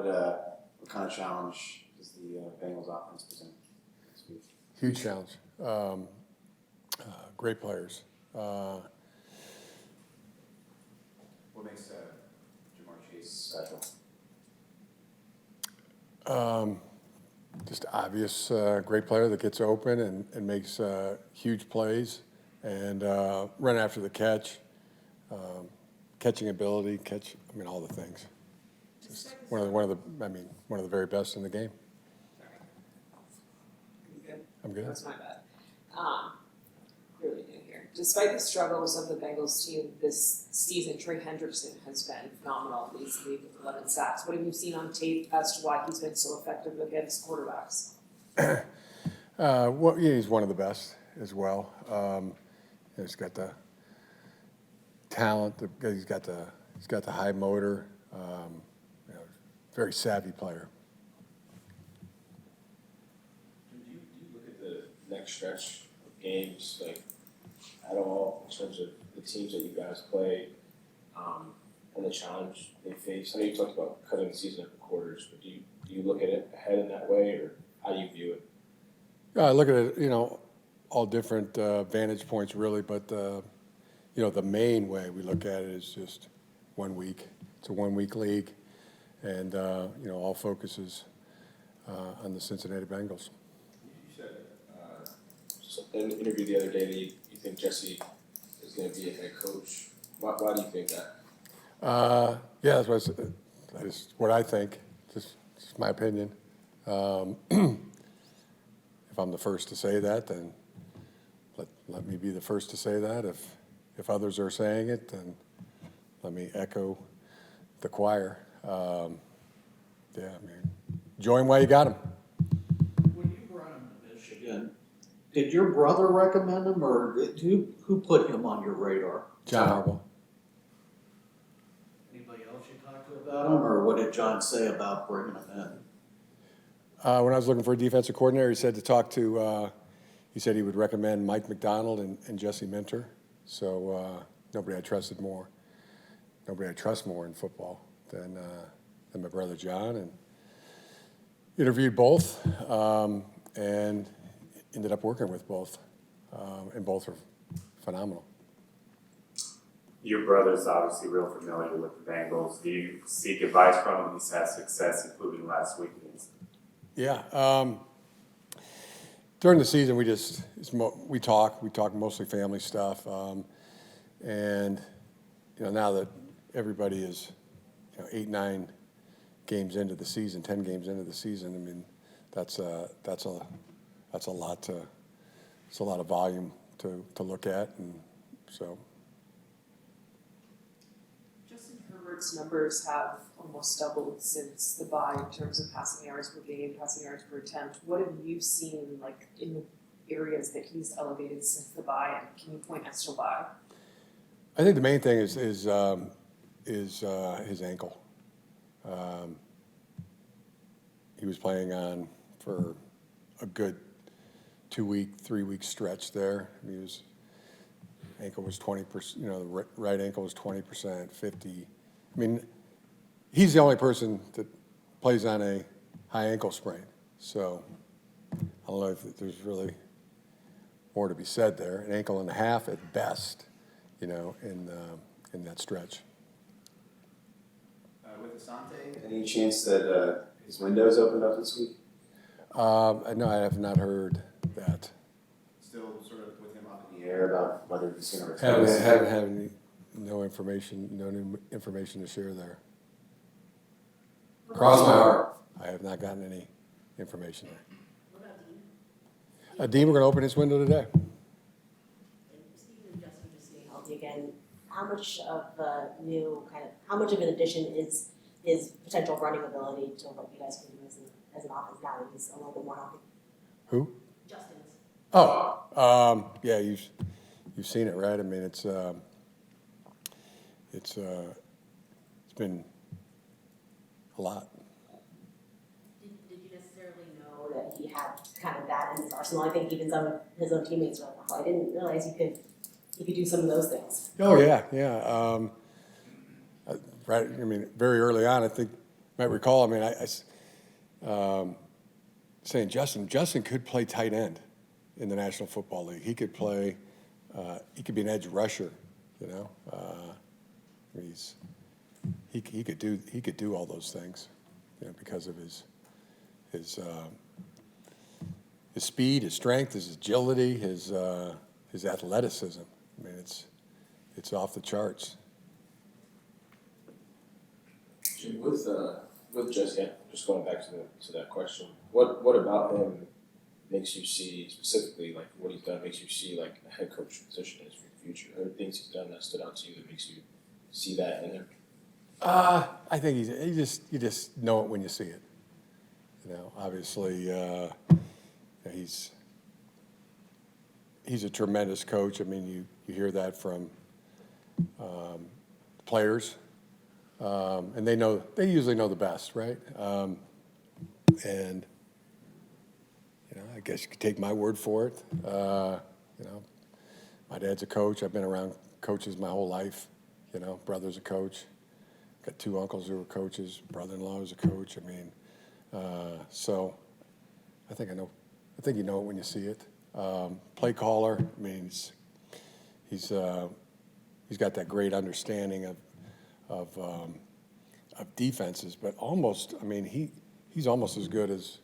What kind of challenge does the Bengals offense present this week? Huge challenge. Great players. What makes Jamar Chase special? Just obvious, great player that gets open and makes huge plays and run after the catch, catching ability, all the things. Just one of the very best in the game. Sorry. You good? I'm good. That's my bad. Clearly new here. Despite the struggles of the Bengals team this season, Trey Hendrickson has been phenomenal. He's leading with 11 sacks. What have you seen on tape as to why he's been so effective against quarterbacks? He's one of the best as well. He's got the talent. He's got the high motor. Very savvy player. Do you look at the next stretch of games at all in terms of the teams that you guys play and the challenge they face? I know you talked about cutting the season into quarters, but do you look at it ahead in that way, or how do you view it? I look at it, all different vantage points really, but the main way we look at it is just 1 week. It's a 1 week league, and all focuses on the Cincinnati Bengals. You said in an interview the other day that you think Jesse is going to be a head coach. Why do you think that? Yeah, that is what I think. Just my opinion. If I'm the first to say that, then let me be the first to say that. If others are saying it, then let me echo the choir. Enjoy him while you got him. When you brought him to Michigan, did your brother recommend him, or who put him on your radar? John Harbaugh. Anybody else you talked to about him, or what did John say about bringing him in? When I was looking for a defensive coordinator, he said he said he would recommend Mike McDonald and Jesse Minter. So nobody I trust more in football than my brother John, and interviewed both and ended up working with both, and both are phenomenal. Your brother's obviously real familiar with the Bengals. Do you seek advice from him? He's had success, including last week. Yeah. During the season, we talk mostly family stuff, and now that everybody is 8, 9 games into the season, 10 games into the season, that's a lot of volume to look at, and so. Justin Herbert's numbers have almost doubled since the bye in terms of passing yards per game, passing yards per attempt. What have you seen in the areas that he's elevated since the bye, and can you point us to why? I think the main thing is his ankle. He was playing on for a good 2-week, 3-week stretch there. Ankle was 20%. The right ankle was 20%, 50. He's the only person that plays on a high ankle sprain. So I don't know if there's really more to be said there. An ankle and a half at best, in that stretch. With Asante, any chance that his window's opened up this week? No, I have not heard that. Still sort of with him up in the air about whether he's going to Haven't return. had any no new information to share there. Cross my heart. I have not gotten any information there. What about Dean? Dean, we're going to open his window today. And Stephen and Justin just staying healthy again. How much of how much of an addition is his potential running ability to what you guys can do as an offense now that he's a little bit more healthy? Who? Justin's. Yeah, you've seen it, right? It's been a lot. Did you necessarily know that he had kind of that in his arsenal? I think even some of his own teammates were like, "Oh, I didn't realize he could do some of those things." Oh yeah. Right. Very early on, I think might recall, I mean, saying Justin could play tight end in the National Football League. He could play, he could be an edge rusher, you know. I mean, he could do all those things, you know, because of his speed, his strength, his agility, his athleticism. I mean, it's off the charts. Jim, with just going back to that question, what about him makes you see specifically, like what he's done makes you see like a head coach position is for the future? Are there things he's done that stood out to you that makes you see that in him? I think you just know it when you see it. You know, obviously, he's a tremendous coach. I mean, you hear that from players, and they usually know the best, right? And you know, I guess you could take my word for it. You know, my dad's a coach. I've been around coaches my whole life. You know, brother's a coach. Got two uncles who were coaches. Brother-in-law was a coach. I mean, so I think you know it when you see it. Play caller. I mean, he's got that great understanding of defenses, but almost. I mean, he's almost as good as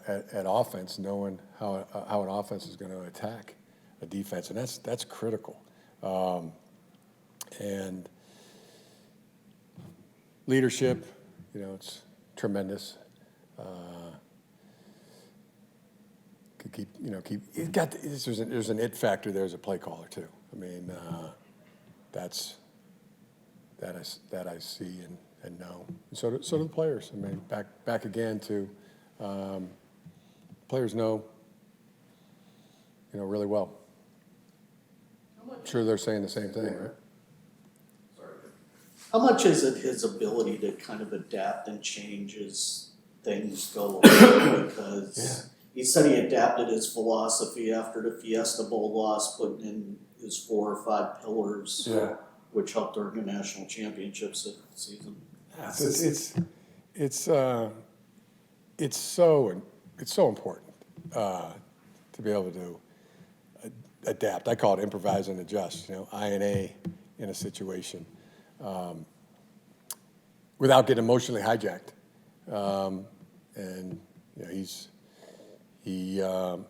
at offense, knowing how an offense is going to attack a defense, and that's critical. And leadership, you know, it's tremendous. There's an it factor there as a play caller too. I mean, that I see and know. And so do the players. I mean, back again to players know, you know, really well. I'm sure they're saying the same thing, right? How much is it his ability to kind of adapt and change as things go along? Because he said he adapted his philosophy after the Fiesta Bowl loss, putting in his 4 or 5 pillars, which helped earn the national championships this season. It's so important to be able to adapt. I call it improvise and adjust. You know, I&A in a situation. Without getting emotionally hijacked, and you know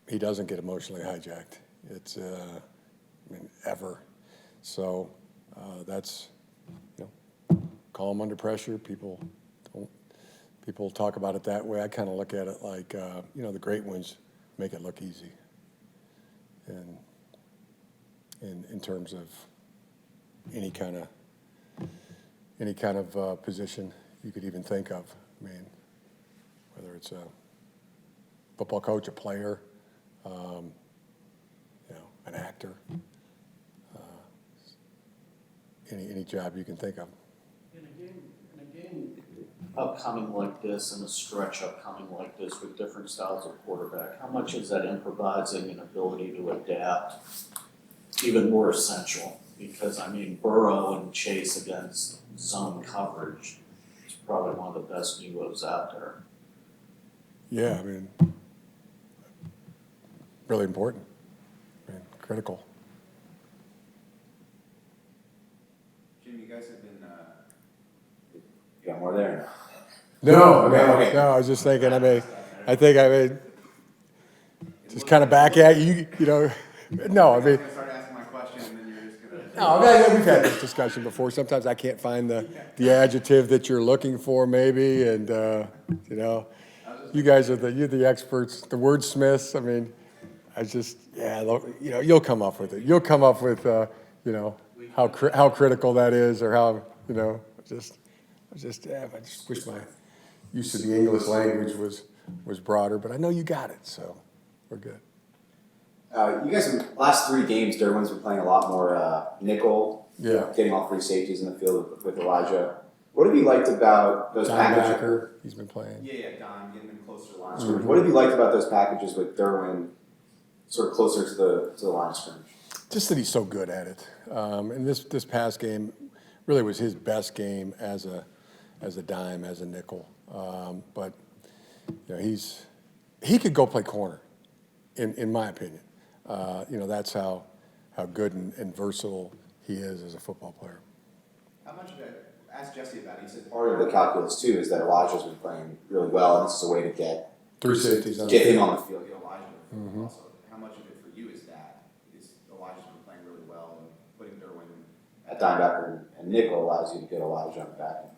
he doesn't get emotionally hijacked. It's I mean ever. So that's, you know, calm under pressure. People talk about it that way. I kind of look at it like you know, the great ones make it look easy. And in terms of any kind of position you could even think of. I mean, whether it's a football coach, a player, you know, an actor, any job you can think of. In a game upcoming like this, and a stretch upcoming like this with different styles of quarterback, how much is that improvising and ability to adapt even more essential? Because, I mean, Burrow and Chase against zone coverage is probably one of the best duos out there. Yeah, I mean, really important. I mean, critical. Jim, you guys have been, you got more there? No, Okay. I was just thinking, I think just kind of back at you, you know. No, I mean. I'm gonna start asking my question and then you're just gonna. No, we've had this discussion before. Sometimes I can't find the adjective that you're looking for, maybe, and you know, you guys are you're the experts, the wordsmiths. I mean, you know, you'll come up with it. You'll come up with, you know, how critical that is, or how, you know, I just wish my use of the English language was broader, but I know you got it, so we're good. You guys, in last 3 games, Derwin's been playing a lot more nickel. Yeah. Getting all 3 safeties in the field with Elijah. What have you liked about those packages? Backer, he's been playing. Yeah, Don, getting him closer to the line of scrimmage. What have you liked about those packages with Derwin sort of closer to the line of scrimmage? Just that he's so good at it. And this past game really was his best game as as a dime, as a nickel. But you know, he could go play corner, in my opinion. You know, that's how good and versatile he is as a football player. How much of it, ask Jesse about it, he said part of the calculus too is that Elijah's been playing really well, and this is a way to get Three safeties on get the him field. on the field, get Elijah on the field Mhm. also. How much of it for you is that? Is Elijah's been playing really well, and putting Derwin at linebacker and nickel allows you to get Elijah on the back end?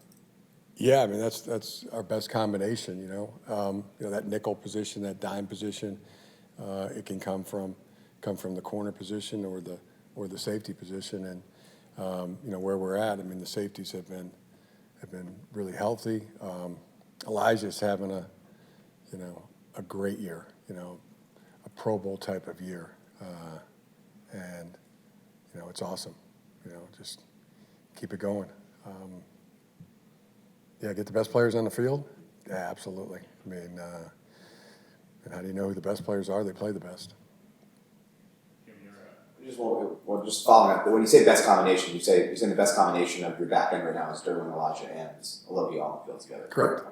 Yeah, I mean that's our best combination. You know, that nickel position, that dime position, it can come from the corner position or the safety position, and you know where we're at. I mean the safeties have been really healthy. Elijah's having a great year. You know, a Pro Bowl type of year, and you know it's awesome. You know, just keep it going. Yeah, get the best players on the field? Yeah, absolutely. I mean, and how do you know who the best players are? They play the best. Just following up, but when you say best combination, you're saying the best combination of your back end right now is Derwin, Elijah, and Olivia on the field together. Correct.